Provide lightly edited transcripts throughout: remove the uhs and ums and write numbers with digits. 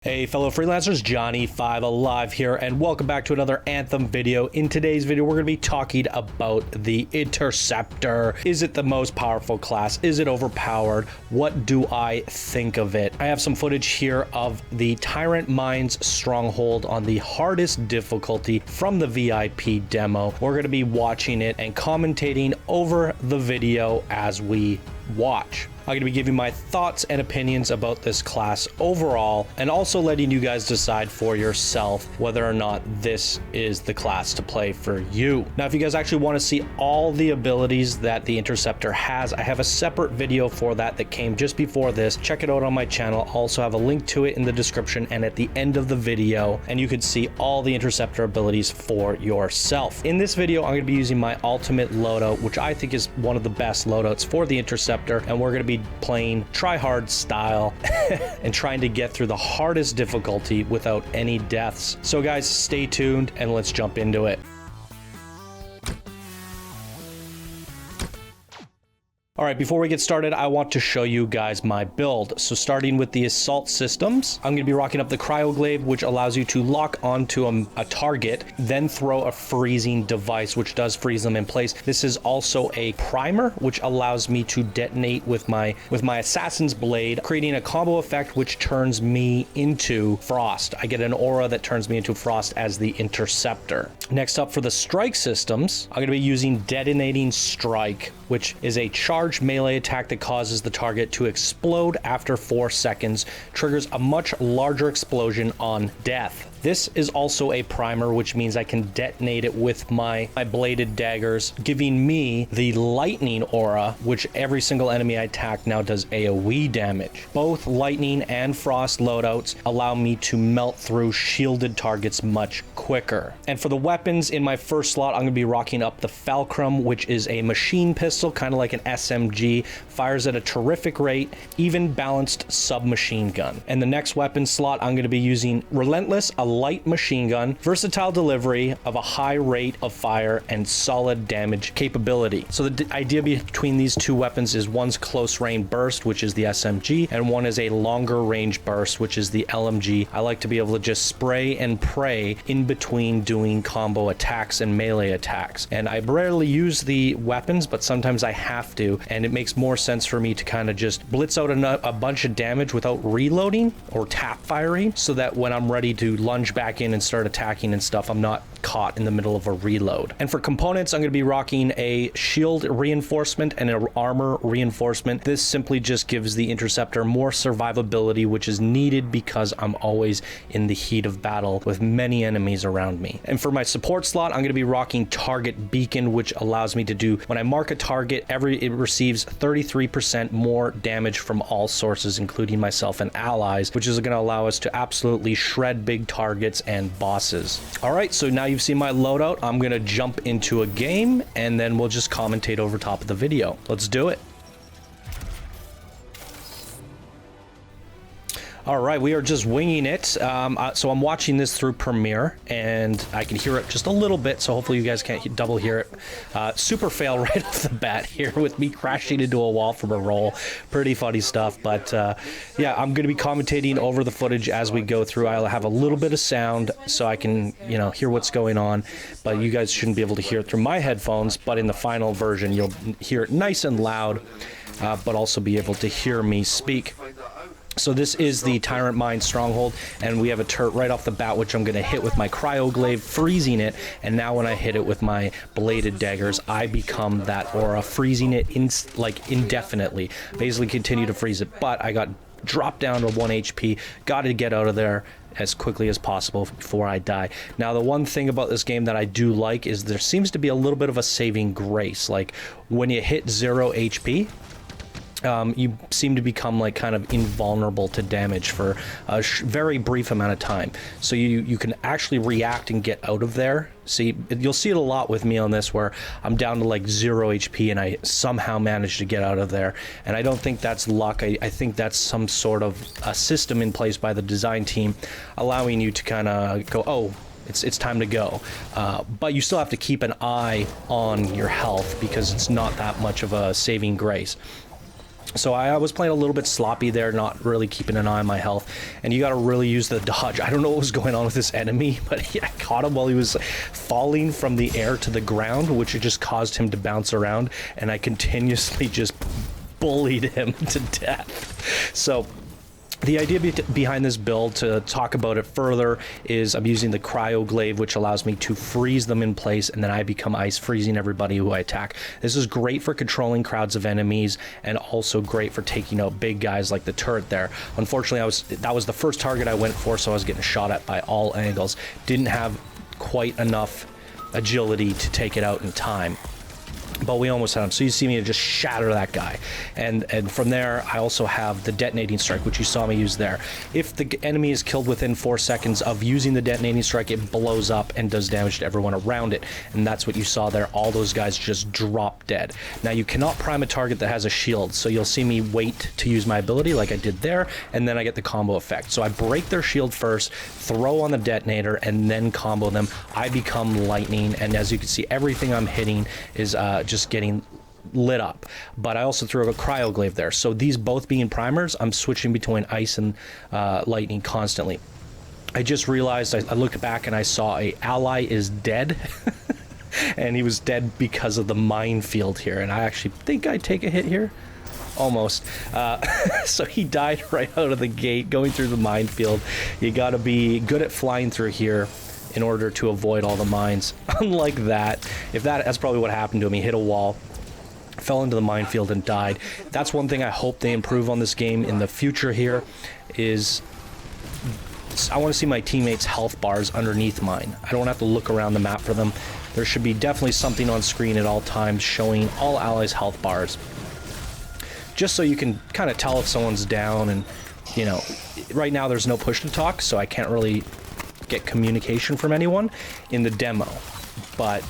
Hey fellow freelancers, Johnny5 Alive here, and welcome back to another Anthem video. In today's video, we're going to be talking about the Interceptor. Is it the most powerful class? Is it overpowered? What do I think of it? I have some footage here of the Tyrant Mines Stronghold on the hardest difficulty from the VIP demo. We're going to be watching it and commentating over the video as we watch. I'm going to be giving my thoughts and opinions about this class overall, and also letting you guys decide for yourself whether or not this is the class to play for you. Now, if you guys actually want to see all the abilities that the Interceptor has, I have a separate video for that came just before this. Check it out on my channel. I'll also have a link to it in the description and at the end of the video, and you can see all the Interceptor abilities for yourself. In this video, I'm going to be using my ultimate loadout, which I think is one of the best loadouts for the Interceptor, and we're going to be playing try-hard style and trying to get through the hardest difficulty without any deaths. So guys, stay tuned and let's jump into it. All right, before we get started, I want to show you guys my build. So starting with the assault systems, I'm going to be rocking up the cryoglaive, which allows you to lock onto a target, then throw a freezing device, which does freeze them in place. This is also a primer, which allows me to detonate with my assassin's blade, creating a combo effect, which turns me into Frost. I get an aura that turns me into Frost as the Interceptor. Next up for the strike systems, I'm going to be using detonating strike, which is a charged melee attack that causes the target to explode after 4 seconds, triggers a much larger explosion on death. This is also a primer, which means I can detonate it with my bladed daggers, giving me the lightning aura, which every single enemy I attack now does AoE damage. Both lightning and frost loadouts allow me to melt through shielded targets much quicker. And for the weapons, in my first slot, I'm going to be rocking up the Fulcrum, which is a machine pistol, kind of like an SMG, fires at a terrific rate, even balanced submachine gun. And the next weapon slot, I'm going to be using Relentless, a light machine gun, versatile delivery of a high rate of fire, and solid damage capability. So the idea between these two weapons is one's close range burst, which is the SMG, and one is a longer range burst, which is the LMG. I like to be able to just spray and pray in between doing combo attacks and melee attacks. And I rarely use the weapons, but sometimes I have to, and it makes more sense for me to kind of just blitz out a bunch of damage without reloading or tap firing, so that when I'm ready to lunge back in and start attacking and stuff, I'm not caught in the middle of a reload. And for components, I'm going to be rocking a shield reinforcement and an armor reinforcement. This simply just gives the Interceptor more survivability, which is needed because I'm always in the heat of battle with many enemies around me. And for my support slot, I'm going to be rocking Target Beacon, which allows me to do, when I mark a target, it receives 33% more damage from all sources, including myself and allies, which is going to allow us to absolutely shred big targets and bosses. All right, so now you've seen my loadout. I'm going to jump into a game and then we'll just commentate over top of the video. Let's do it. All right, we are just winging it. So I'm watching this through Premiere and I can hear it just a little bit, so hopefully you guys can't double hear it. Super fail right off the bat here with me crashing into a wall from a roll. Pretty funny stuff, but yeah, I'm going to be commentating over the footage as we go through. I'll have a little bit of sound so I can, hear what's going on, but you guys shouldn't be able to hear it through my headphones, but in the final version, you'll hear it nice and loud, but also be able to hear me speak. So this is the Tyrant Mines Stronghold, and we have a turret right off the bat, which I'm going to hit with my cryoglaive, freezing it, and now when I hit it with my bladed daggers, I become that aura, freezing it indefinitely. Basically continue to freeze it, but I got dropped down to 1 HP, got to get out of there as quickly as possible before I die. Now, the one thing about this game that I do like is there seems to be a little bit of a saving grace. Like when you hit 0 HP, you seem to become kind of invulnerable to damage for a very brief amount of time. So you can actually react and get out of there. See, you'll see it a lot with me on this, where I'm down to 0 HP and I somehow manage to get out of there. And I don't think that's luck. I think that's some sort of a system in place by the design team, allowing you to kind of go, oh, it's time to go. But you still have to keep an eye on your health because it's not that much of a saving grace. So I was playing a little bit sloppy there, not really keeping an eye on my health. And you got to really use the dodge. I don't know what was going on with this enemy, but I caught him while he was falling from the air to the ground, which just caused him to bounce around. And I continuously just bullied him to death. So the idea behind this build, to talk about it further, is I'm using the cryoglaive, which allows me to freeze them in place, and then I become ice, freezing everybody who I attack. This is great for controlling crowds of enemies, and also great for taking out big guys like the turret there. Unfortunately, that was the first target I went for, so I was getting shot at by all angles. Didn't have quite enough agility to take it out in time. But we almost had him. So you see me just shatter that guy. And from there, I also have the detonating strike, which you saw me use there. If the enemy is killed within 4 seconds of using the detonating strike, it blows up and does damage to everyone around it. And that's what you saw there. All those guys just drop dead. Now, you cannot prime a target that has a shield. So you'll see me wait to use my ability like I did there. And then I get the combo effect. So I break their shield first, throw on the detonator, and then combo them. I become lightning. And as you can see, everything I'm hitting is just getting lit up. But I also threw a cryoglaive there. So these both being primers, I'm switching between ice and lightning constantly. I just realized, I looked back and I saw a ally is dead. And he was dead because of the minefield here. And I actually think I take a hit here. Almost. So he died right out of the gate, going through the minefield. You got to be good at flying through here in order to avoid all the mines. Unlike that, that's probably what happened to him. He hit a wall, fell into the minefield, and died. That's one thing I hope they improve on this game in the future here, is I want to see my teammates' health bars underneath mine. I don't have to look around the map for them. There should be definitely something on screen at all times showing all allies' health bars, just so you can kind of tell if someone's down. And, you know, right now there's no push to talk, so I can't really get communication from anyone in the demo, but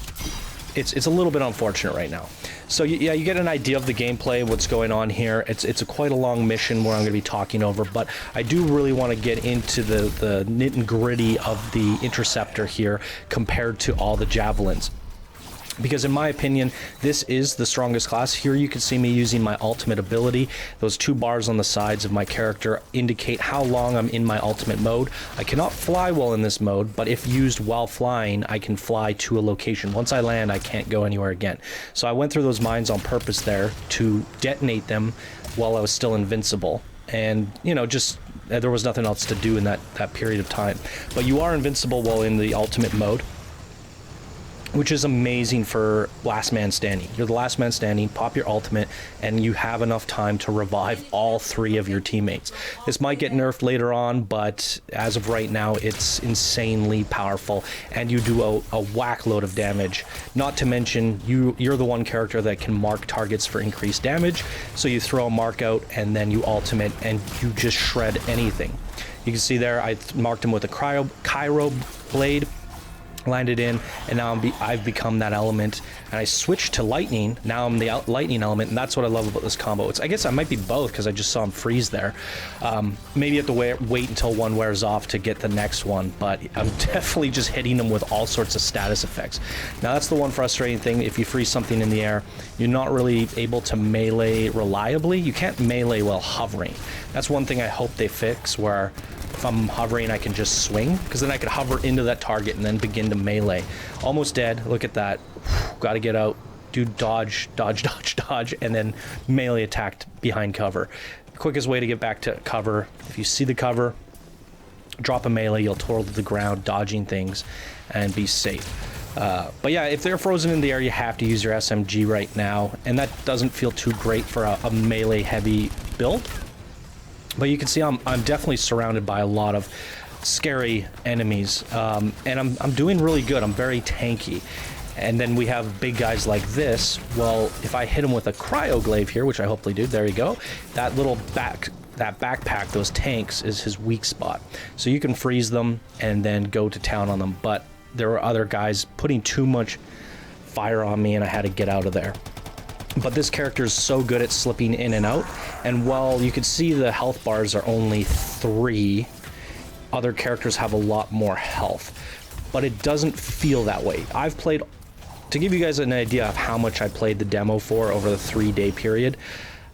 it's a little bit unfortunate right now. So yeah, you get an idea of the gameplay, what's going on here. It's quite a long mission where I'm going to be talking over, but I do really want to get into the nit and gritty of the Interceptor here compared to all the Javelins. Because in my opinion, this is the strongest class. Here you can see me using my ultimate ability. Those 2 bars on the sides of my character indicate how long I'm in my ultimate mode. I cannot fly well in this mode, but if used while flying, I can fly to a location. Once I land, I can't go anywhere again. So I went through those mines on purpose there to detonate them while I was still invincible. And, you know, just there was nothing else to do in that period of time. But you are invincible while in the ultimate mode, which is amazing for last man standing. You're the last man standing, pop your ultimate, and you have enough time to revive all 3 of your teammates. This might get nerfed later on, but as of right now, it's insanely powerful, and you do a whack load of damage. Not to mention, you're the one character that can mark targets for increased damage, so you throw a mark out, and then you ultimate, and you just shred anything. You can see there, I marked him with a cryo blade, landed in, and now I've become that element, and I switched to lightning. Now I'm the lightning element, and that's what I love about this combo. I guess I might be both, because I just saw him freeze there. Maybe you have to wait until one wears off to get the next one, but I'm definitely just hitting them with all sorts of status effects. Now that's the one frustrating thing. If you freeze something in the air, you're not really able to melee reliably. You can't melee while hovering. That's one thing I hope they fix, where if I'm hovering, I can just swing, because then I could hover into that target and then begin to melee. Almost dead. Look at that. Got to get out. Do dodge, dodge, dodge, dodge, and then melee attacked behind cover. The quickest way to get back to cover, if you see the cover, drop a melee, you'll twirl to the ground, dodging things, and be safe. But yeah, if they're frozen in the air, you have to use your SMG right now, and that doesn't feel too great for a melee heavy build. But you can see I'm definitely surrounded by a lot of scary enemies, and I'm doing really good. I'm very tanky. And then we have big guys like this. Well, if I hit him with a cryoglaive here, which I hopefully do, there you go. That little backpack, those tanks, is his weak spot. So you can freeze them and then go to town on them. But there were other guys putting too much fire on me, and I had to get out of there. But this character is so good at slipping in and out, and while you can see the health bars are only 3, other characters have a lot more health, but it doesn't feel that way. I've played, to give you guys an idea of how much I played the demo for over the 3-day period,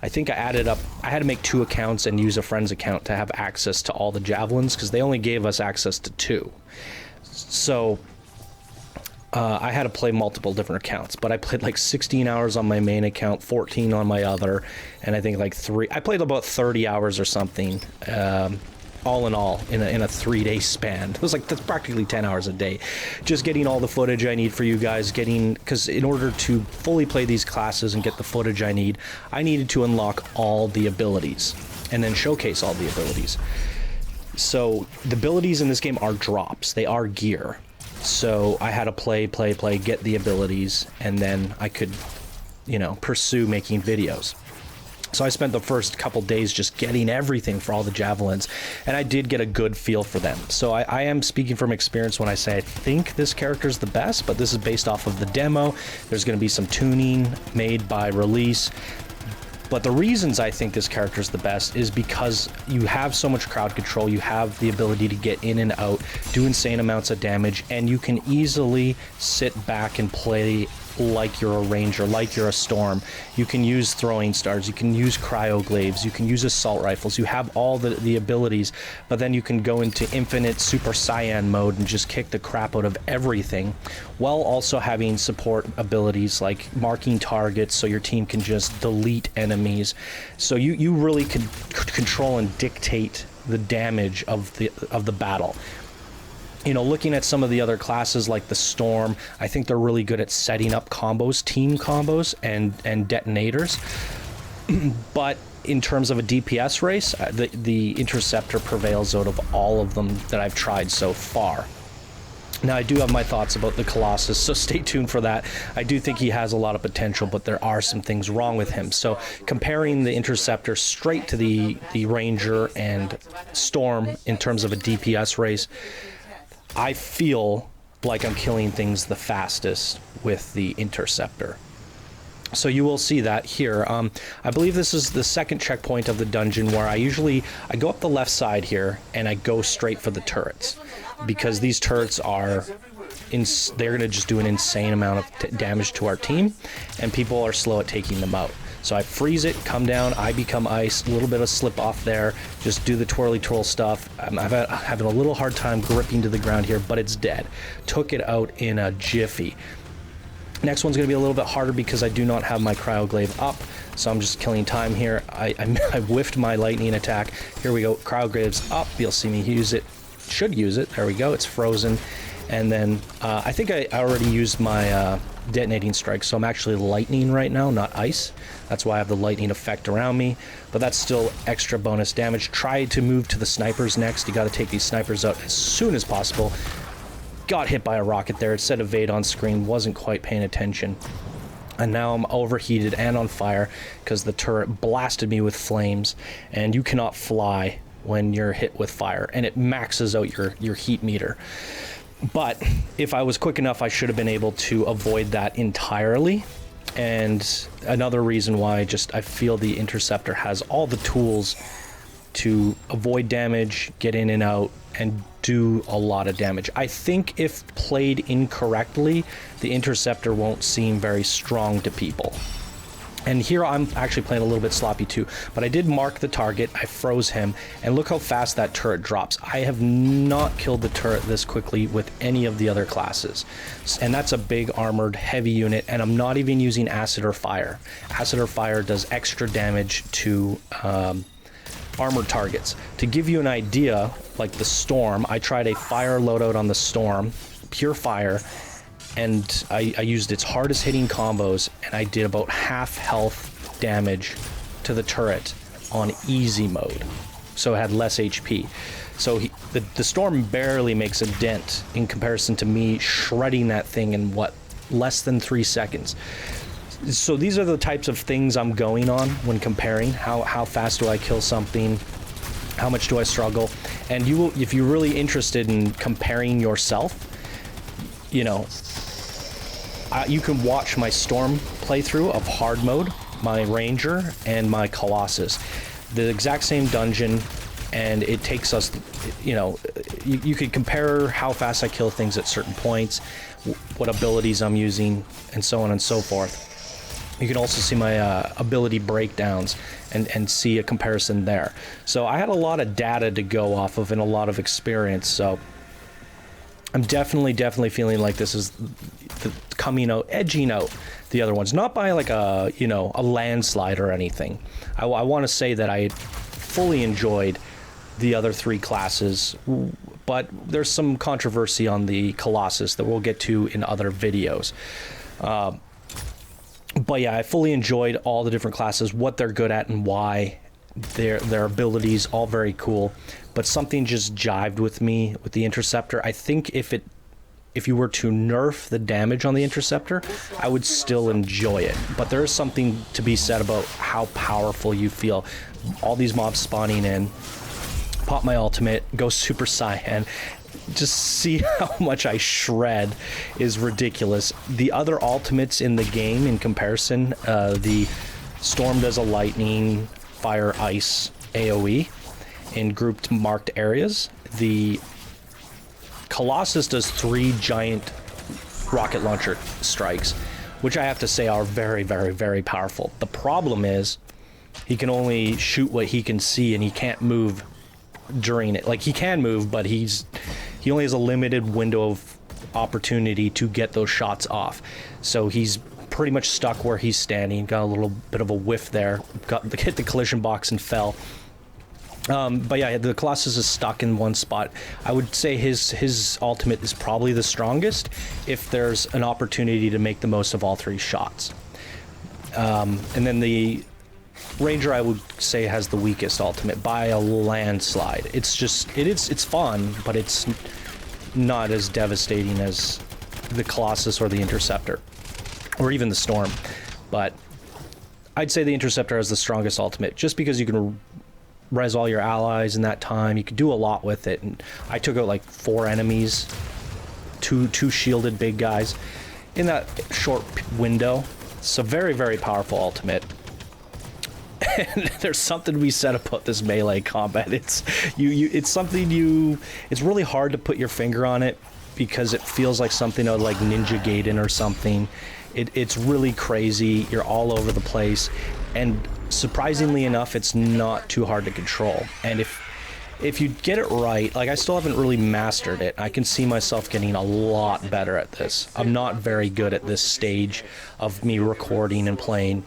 I think I added up, I had to make 2 accounts and use a friend's account to have access to all the javelins, because they only gave us access to 2. So I had to play multiple different accounts, but I played like 16 hours on my main account, 14 on my other, and I think like I played about 30 hours or something, all in all, in a 3-day span. It was like, that's practically 10 hours a day. Just getting all the footage I need for you guys, because in order to fully play these classes and get the footage I needed to unlock all the abilities, and then showcase all the abilities. So the abilities in this game are drops, they are gear. So I had to play, get the abilities, and then I could, you know, pursue making videos. So I spent the first couple days just getting everything for all the javelins, and I did get a good feel for them. So I am speaking from experience when I say I think this character's the best, but this is based off of the demo. There's going to be some tuning made by release. But the reasons I think this character is the best is because you have so much crowd control, you have the ability to get in and out, do insane amounts of damage, and you can easily sit back and play like you're a ranger, like you're a storm. You can use throwing stars, you can use cryoglaves, you can use assault rifles, you have all the abilities, but then you can go into infinite super cyan mode and just kick the crap out of everything, while also having support abilities like marking targets so your team can just delete enemies. So you really could control and dictate the damage of the battle. You know, looking at some of the other classes like the Storm, I think they're really good at setting up combos, team combos, and detonators. But in terms of a DPS race, the Interceptor prevails out of all of them that I've tried so far. Now, I do have my thoughts about the Colossus, so stay tuned for that. I do think he has a lot of potential, but there are some things wrong with him. So comparing the Interceptor straight to the Ranger and Storm in terms of a DPS race, I feel like I'm killing things the fastest with the Interceptor. So you will see that here. I believe this is the second checkpoint of the dungeon, where I go up the left side here and I go straight for the turrets, because these turrets are they're going to just do an insane amount of damage to our team, and people are slow at taking them out. So I freeze it, come down, I become ice, a little bit of slip off there, just do the twirly twirl stuff. I'm having a little hard time gripping to the ground here, but it's dead. Took it out in a jiffy. Next one's going to be a little bit harder because I do not have my cryoglaive up, so I'm just killing time here. I whiffed my lightning attack. Here we go, cryoglaive's up, you'll see me use it. Should use it, there we go, it's frozen. And then I think I already used my detonating strike, so I'm actually lightning right now, not ice. That's why I have the lightning effect around me, but that's still extra bonus damage. Try to move to the snipers next. You got to take these snipers out as soon as possible. Got hit by a rocket there. It said evade on screen, wasn't quite paying attention. And now I'm overheated and on fire because the turret blasted me with flames, and you cannot fly when you're hit with fire, and it maxes out your heat meter. But if I was quick enough, I should have been able to avoid that entirely. And another reason why I feel the Interceptor has all the tools to avoid damage, get in and out, and do a lot of damage. I think if played incorrectly, the Interceptor won't seem very strong to people. And here I'm actually playing a little bit sloppy too, but I did mark the target, I froze him, and look how fast that turret drops. I have not killed the turret this quickly with any of the other classes. And that's a big armored heavy unit, and I'm not even using acid or fire. Acid or fire does extra damage to armored targets. To give you an idea, like the Storm, I tried a fire loadout on the Storm, pure fire, and I used its hardest hitting combos, and I did about half health damage to the turret on easy mode, so it had less HP. So the Storm barely makes a dent in comparison to me shredding that thing in what, less than 3 seconds. So these are the types of things I'm going on when comparing. How fast do I kill something? How much do I struggle? And you will, if you're really interested in comparing yourself, you know, you can watch my Storm playthrough of hard mode, my Ranger, and my Colossus. The exact same dungeon, and it takes us, you know, you could compare how fast I kill things at certain points, what abilities I'm using, and so on and so forth. You can also see my ability breakdowns and see a comparison there. So I had a lot of data to go off of and a lot of experience. So I'm definitely feeling like this is coming out, edging out the other ones. Not by like a, you know, a landslide or anything. I want to say that I fully enjoyed the other 3 classes, but there's some controversy on the Colossus that we'll get to in other videos. But yeah, I fully enjoyed all the different classes, what they're good at and why, their abilities, all very cool. But something just jived with me with the Interceptor. I think if you were to nerf the damage on the Interceptor, I would still enjoy it. But there is something to be said about how powerful you feel. All these mobs spawning in, pop my ultimate, go Super Saiyan, just see how much I shred is ridiculous. The other ultimates in the game in comparison, the Storm does a lightning, fire, ice, AoE in grouped marked areas. The Colossus does 3 giant rocket launcher strikes, which I have to say are very powerful. The problem is he can only shoot what he can see and he can't move during it. Like, he can move, but he only has a limited window of opportunity to get those shots off. So he's pretty much stuck where he's standing. Got a little bit of a whiff there. Hit the collision box and fell. But yeah, the Colossus is stuck in one spot. I would say his ultimate is probably the strongest if there's an opportunity to make the most of all 3 shots. And then the Ranger, I would say, has the weakest ultimate by a landslide. It's fun, but it's not as devastating as the Colossus or the Interceptor, or even the Storm. But I'd say the Interceptor has the strongest ultimate, just because you can res all your allies in that time. You could do a lot with it, and I took out like 4 enemies, two shielded big guys in that short window. So very powerful ultimate. And there's something to be said about this melee combat. It's really hard to put your finger on it, because it feels like something out of like Ninja Gaiden or something. It's really crazy. You're all over the place, and surprisingly enough, it's not too hard to control. And if you get it right, like, I still haven't really mastered it. I can see myself getting a lot better at this. I'm not very good at this stage of me recording and playing,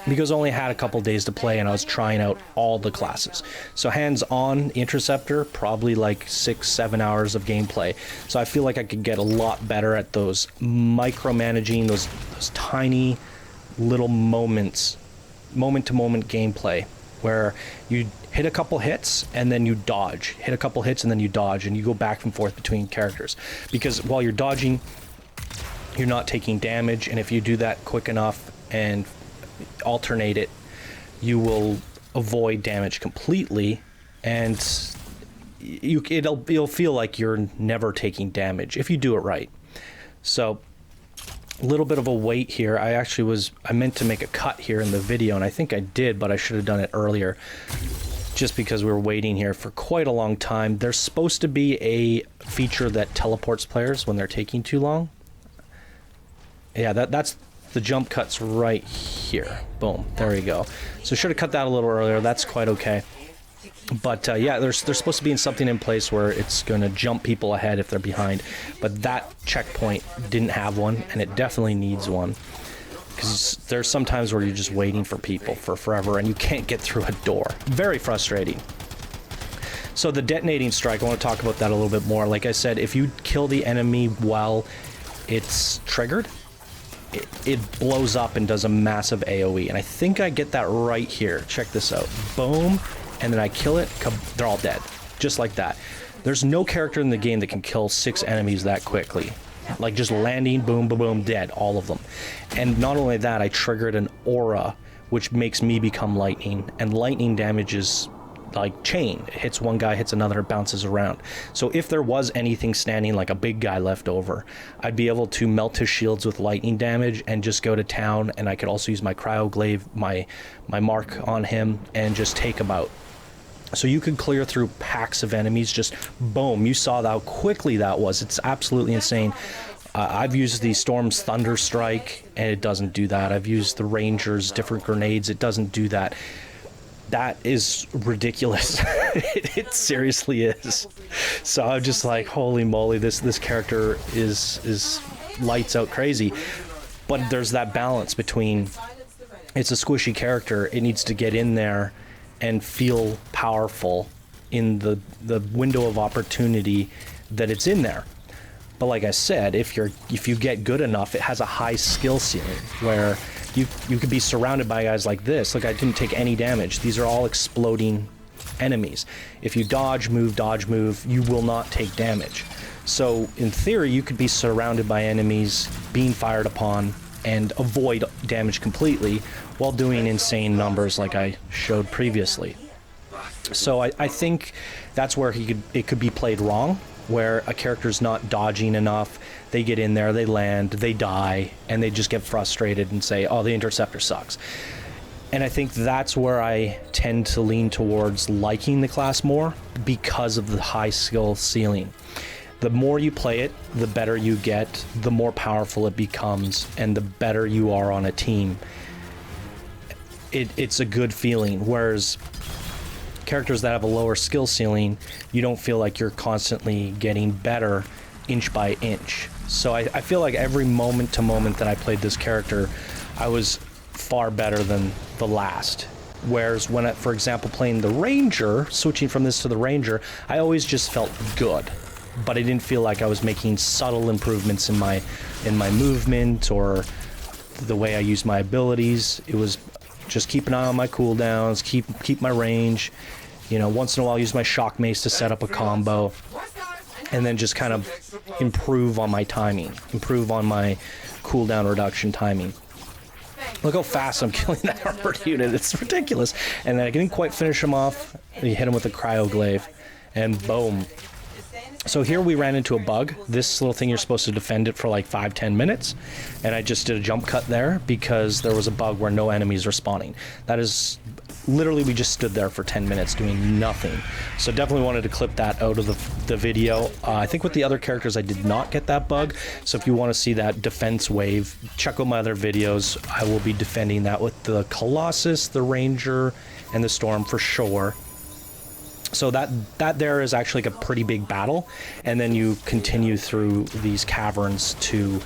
because I only had a couple days to play and I was trying out all the classes. So hands-on Interceptor, probably like 6-7 hours of gameplay. So I feel like I could get a lot better at those micromanaging, those tiny little moments, moment-to-moment gameplay, where you hit a couple hits and then you dodge, hit a couple hits and then you dodge, and you go back and forth between characters. Because while you're dodging, you're not taking damage, and if you do that quick enough and alternate it, you will avoid damage completely, and you'll feel like you're never taking damage if you do it right. So a little bit of a wait here. I meant to make a cut here in the video, and I think I did, but I should have done it earlier, just because we were waiting here for quite a long time. There's supposed to be a feature that teleports players when they're taking too long. Yeah, that's the jump cuts right here. Boom, there we go. So should have cut that a little earlier. That's quite okay. But yeah, they're supposed to be in something in place where it's going to jump people ahead if they're behind. But that checkpoint didn't have one, and it definitely needs one. Because there's some times where you're just waiting for people for forever and you can't get through a door. Very frustrating. So the detonating strike, I want to talk about that a little bit more. Like I said, if you kill the enemy while it's triggered, it blows up and does a massive AoE. And I think I get that right here. Check this out. Boom. And then I kill it. They're all dead. Just like that. There's no character in the game that can kill 6 enemies that quickly. Like, just landing, boom, boom, boom, dead. All of them. And not only that, I triggered an aura, which makes me become lightning. And lightning damage is like chain. It hits one guy, hits another, it bounces around. So if there was anything standing, like a big guy left over, I'd be able to melt his shields with lightning damage and just go to town. And I could also use my cryoglaive, my mark on him, and just take him out. So you could clear through packs of enemies, just boom. You saw how quickly that was. It's absolutely insane. I've used the Storm's Thunder Strike, and it doesn't do that. I've used the Ranger's different grenades. It doesn't do that. That is ridiculous. It seriously is. So I'm just like, holy moly, this character is lights out crazy. But there's that balance between, it's a squishy character. It needs to get in there and feel powerful in the window of opportunity that it's in there. But like I said, if you get good enough, it has a high skill ceiling where you could be surrounded by guys like this. Look, I didn't take any damage. These are all exploding enemies. If you dodge, move, you will not take damage. So in theory, you could be surrounded by enemies, being fired upon, and avoid damage completely while doing insane numbers like I showed previously. So I think that's where it could be played wrong, where a character's not dodging enough, they get in there, they land, they die, and they just get frustrated and say, oh, the Interceptor sucks. And I think that's where I tend to lean towards liking the class more because of the high skill ceiling. The more you play it, the better you get, the more powerful it becomes, and the better you are on a team. It's a good feeling, whereas characters that have a lower skill ceiling, you don't feel like you're constantly getting better inch by inch. So I feel like every moment to moment that I played this character, I was far better than the last. Whereas when, for example, playing the Ranger, switching from this to the Ranger, I always just felt good. But I didn't feel like I was making subtle improvements in my movement or the way I used my abilities. It was just keep an eye on my cooldowns, keep my range. You know, once in a while use my shock mace to set up a combo, and then just kind of improve on my timing, improve on my cooldown reduction timing. Look how fast I'm killing that armored unit. It's ridiculous. And then I didn't quite finish him off. You hit him with a cryoglaive, and boom. So here we ran into a bug. This little thing, you're supposed to defend it for like 5-10 minutes, and I just did a jump cut there because there was a bug where no enemies are spawning. That is literally, we just stood there for 10 minutes doing nothing. So definitely wanted to clip that out of the video. I think with the other characters I did not get that bug, so if you want to see that defense wave, check out my other videos. I will be defending that with the Colossus, the Ranger, and the Storm for sure. So that there is actually like a pretty big battle, and then you continue through these caverns to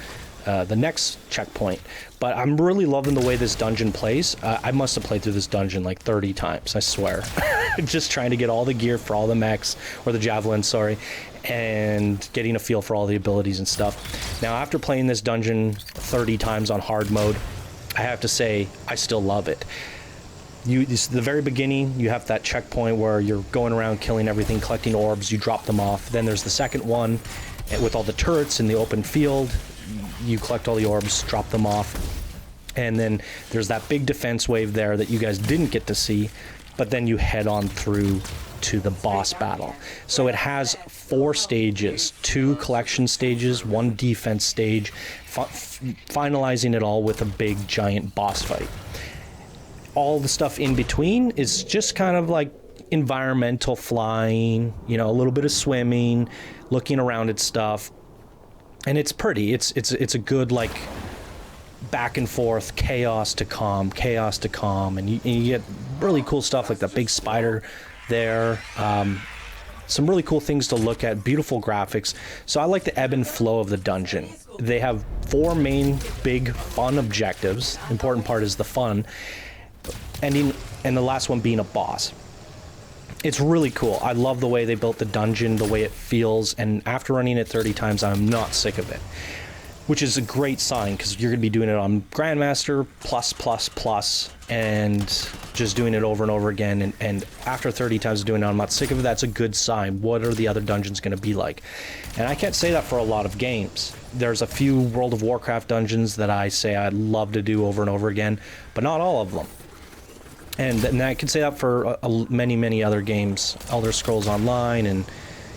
the next checkpoint. But I'm really loving the way this dungeon plays. I must have played through this dungeon like 30 times, I swear. Just trying to get all the gear for all the mechs, or the javelins, sorry, and getting a feel for all the abilities and stuff. Now, after playing this dungeon 30 times on hard mode, I have to say I still love it. This is the very beginning, you have that checkpoint where you're going around killing everything, collecting orbs, you drop them off. Then there's the second one with all the turrets in the open field. You collect all the orbs, drop them off. And then there's that big defense wave there that you guys didn't get to see, but then you head on through to the boss battle. So it has 4 stages, 2 collection stages, 1 defense stage, finalizing it all with a big giant boss fight. All the stuff in between is just kind of like environmental flying, you know, a little bit of swimming, looking around at stuff. And it's pretty. It's a good, like, back and forth, chaos to calm, and you get really cool stuff like that big spider there. Some really cool things to look at, beautiful graphics. So I like the ebb and flow of the dungeon. They have 4 main big fun objectives. Important part is the fun. And the last one being a boss. It's really cool. I love the way they built the dungeon, the way it feels, and after running it 30 times, I'm not sick of it. Which is a great sign, because you're going to be doing it on Grandmaster, plus, and just doing it over and over again, and after 30 times doing it, I'm not sick of it. That's a good sign. What are the other dungeons going to be like? And I can't say that for a lot of games. There's a few World of Warcraft dungeons that I say I'd love to do over and over again, but not all of them. And I can say that for many other games, Elder Scrolls Online, and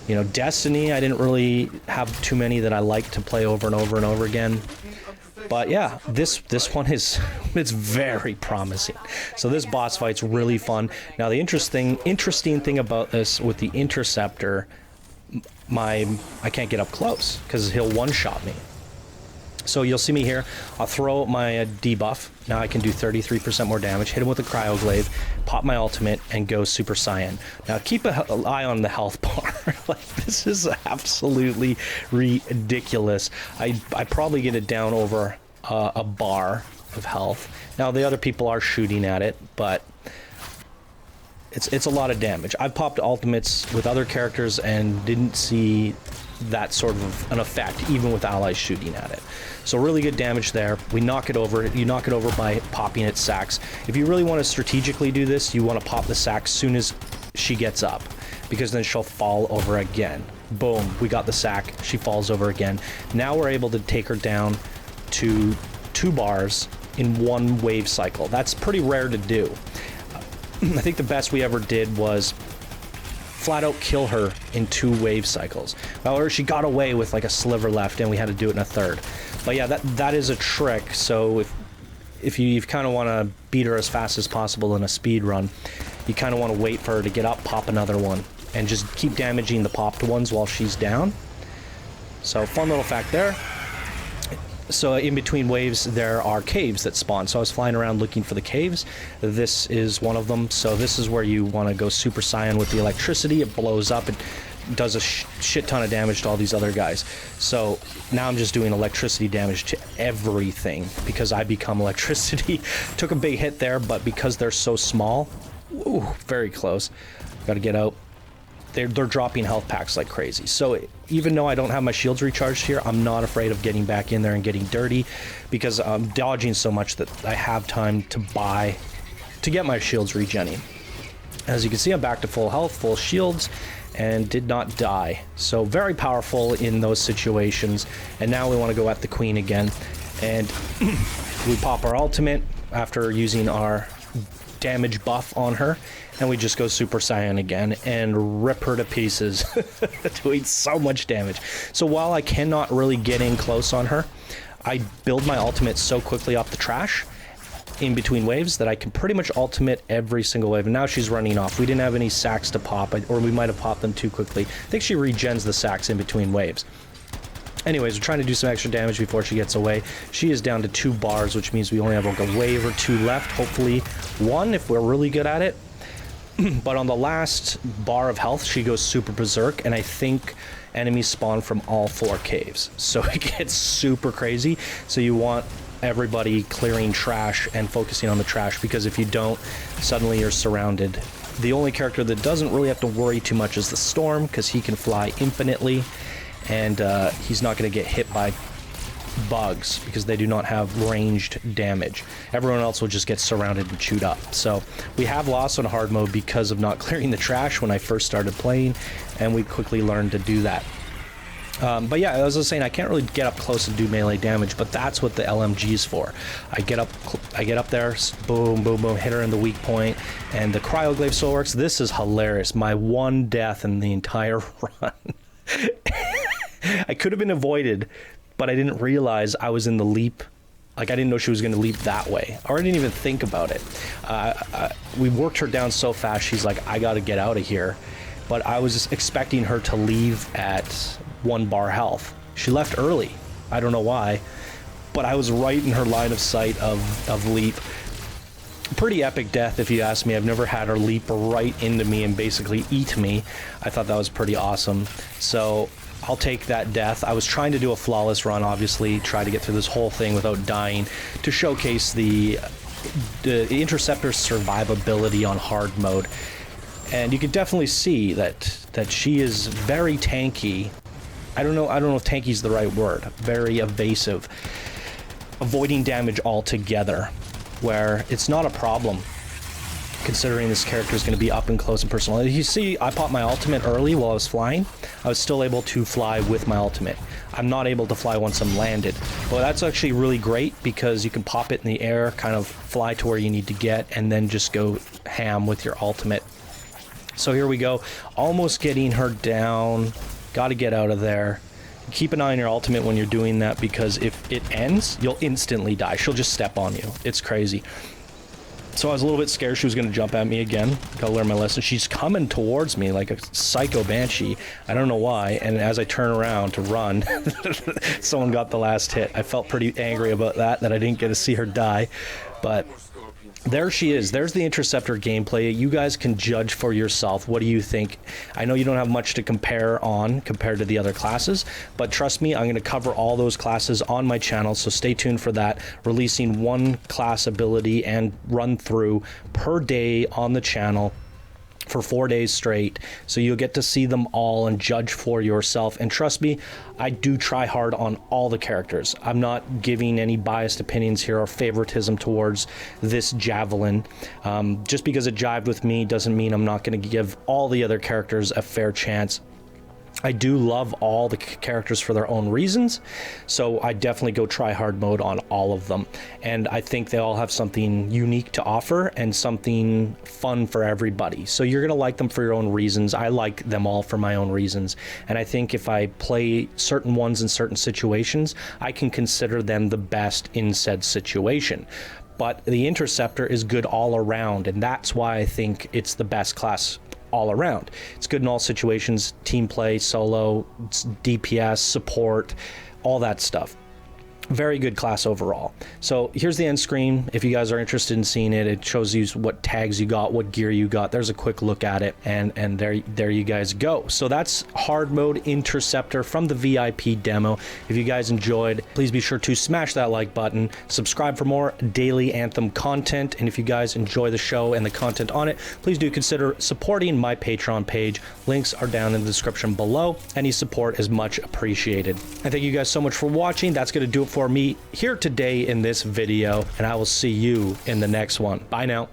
you know, Destiny. I didn't really have too many that I like to play over and over and over again. But yeah, this one it's very promising. So this boss fight's really fun. Now the interesting thing about this with the Interceptor, I can't get up close because he'll one-shot me. So you'll see me here. I'll throw my debuff. Now I can do 33% more damage. Hit him with a cryoglaive, pop my ultimate, and go Super Saiyan. Now keep an eye on the health bar. Like, this is absolutely ridiculous. I probably get it down over a bar of health. Now the other people are shooting at it, but it's a lot of damage. I've popped ultimates with other characters and didn't see that sort of an effect, even with allies shooting at it. So really good damage there. We knock it over. You knock it over by popping its sacks. If you really want to strategically do this, you want to pop the sack as soon as she gets up, because then she'll fall over again. Boom, we got the sack. She falls over again. Now we're able to take her down to 2 bars in 1 wave cycle. That's pretty rare to do. I think the best we ever did was flat out kill her in 2 wave cycles. However, she got away with like a sliver left, and we had to do it in a 3rd. But yeah, that is a trick. So if you kind of want to beat her as fast as possible in a speed run, you kind of want to wait for her to get up, pop another one, and just keep damaging the popped ones while she's down. So fun little fact there. So in between waves, there are caves that spawn. So I was flying around looking for the caves. This is one of them. So this is where you want to go Super Saiyan with the electricity. It blows up. It does a shit ton of damage to all these other guys. So now I'm just doing electricity damage to everything because I become electricity. Took a big hit there, but because they're so small, ooh, very close. Got to get out. They're dropping health packs like crazy. So even though I don't have my shields recharged here, I'm not afraid of getting back in there and getting dirty, because I'm dodging so much that I have time to get my shields regenning. As you can see, I'm back to full health, full shields, and did not die. So very powerful in those situations. And now we want to go at the queen again, and we pop our ultimate after using our damage buff on her, and we just go Super Saiyan again and rip her to pieces, doing so much damage. So while I cannot really get in close on her, I build my ultimate so quickly off the trash in between waves that I can pretty much ultimate every single wave. And now she's running off. We didn't have any sacks to pop, or we might have popped them too quickly. I think she regens the sacks in between waves. Anyways, we're trying to do some extra damage before she gets away. She is down to 2 bars, which means we only have like a wave or 2 left. Hopefully 1 if we're really good at it. But on the last bar of health, she goes super berserk, and I think enemies spawn from all 4 caves. So it gets super crazy. So you want everybody clearing trash and focusing on the trash, because if you don't, suddenly you're surrounded. The only character that doesn't really have to worry too much is the Storm, because he can fly infinitely. And he's not going to get hit by bugs because they do not have ranged damage. Everyone else will just get surrounded and chewed up. So we have lost on hard mode because of not clearing the trash when I first started playing, and we quickly learned to do that. But yeah, as I was saying, I can't really get up close and do melee damage, but that's what the LMG is for. I get up there, boom, boom, boom, hit her in the weak point, and the cryoglaive still works. This is hilarious. My 1 death in the entire run. I could have been avoided, but I didn't realize I was in the leap. Like, I didn't know she was going to leap that way, or I didn't even think about it. We worked her down so fast, she's like, I got to get out of here. But I was just expecting her to leave at 1 bar health. She left early. I don't know why, but I was right in her line of sight of leap. Pretty epic death, if you ask me. I've never had her leap right into me and basically eat me. I thought that was pretty awesome. So I'll take that death. I was trying to do a flawless run, obviously, try to get through this whole thing without dying, to showcase the Interceptor's survivability on hard mode. And you can definitely see that she is very tanky. I don't know if tanky is the right word. Very evasive, avoiding damage altogether, where it's not a problem considering this character is going to be up and close and personal. You see, I popped my ultimate early while I was flying. I was still able to fly with my ultimate. I'm not able to fly once I'm landed. Well, that's actually really great because you can pop it in the air, kind of fly to where you need to get, and then just go ham with your ultimate. So here we go, almost getting her down. Got to get out of there. Keep an eye on your ultimate when you're doing that, because if it ends, you'll instantly die. She'll just step on you. It's crazy. So I was a little bit scared she was going to jump at me again. Gotta learn my lesson. She's coming towards me like a psycho banshee. I don't know why. And as I turn around to run, someone got the last hit. I felt pretty angry about that I didn't get to see her die. But there she is. There's the Interceptor gameplay. You guys can judge for yourself. What do you think? I know you don't have much to compare to the other classes, but trust me, I'm going to cover all those classes on my channel, so stay tuned for that. Releasing one class ability and run through per day on the channel for 4 days straight, so you'll get to see them all and judge for yourself. And trust me, I do try hard on all the characters. I'm not giving any biased opinions here or favoritism towards this Javelin. Just because it jived with me doesn't mean I'm not going to give all the other characters a fair chance. I do love all the characters for their own reasons, so I definitely go try hard mode on all of them, and I think they all have something unique to offer and something fun for everybody. So you're gonna like them for your own reasons. I like them all for my own reasons, and I think if I play certain ones in certain situations, I can consider them the best in said situation. But the Interceptor is good all around, and that's why I think it's the best class all around. It's good in all situations: team play, solo, DPS, support, all that stuff. Very good class overall. So here's the end screen. If you guys are interested in seeing it, it shows you what tags you got, what gear you got. There's a quick look at it, and there you guys go. So that's hard mode Interceptor from the VIP demo. If you guys enjoyed, please be sure to smash that like button, subscribe for more daily Anthem content, and if you guys enjoy the show and the content on it, please do consider supporting my Patreon page. Links are down in the description below. Any support is much appreciated. And thank you guys so much for watching. That's going to do it for me here today in this video, and I will see you in the next one. Bye now.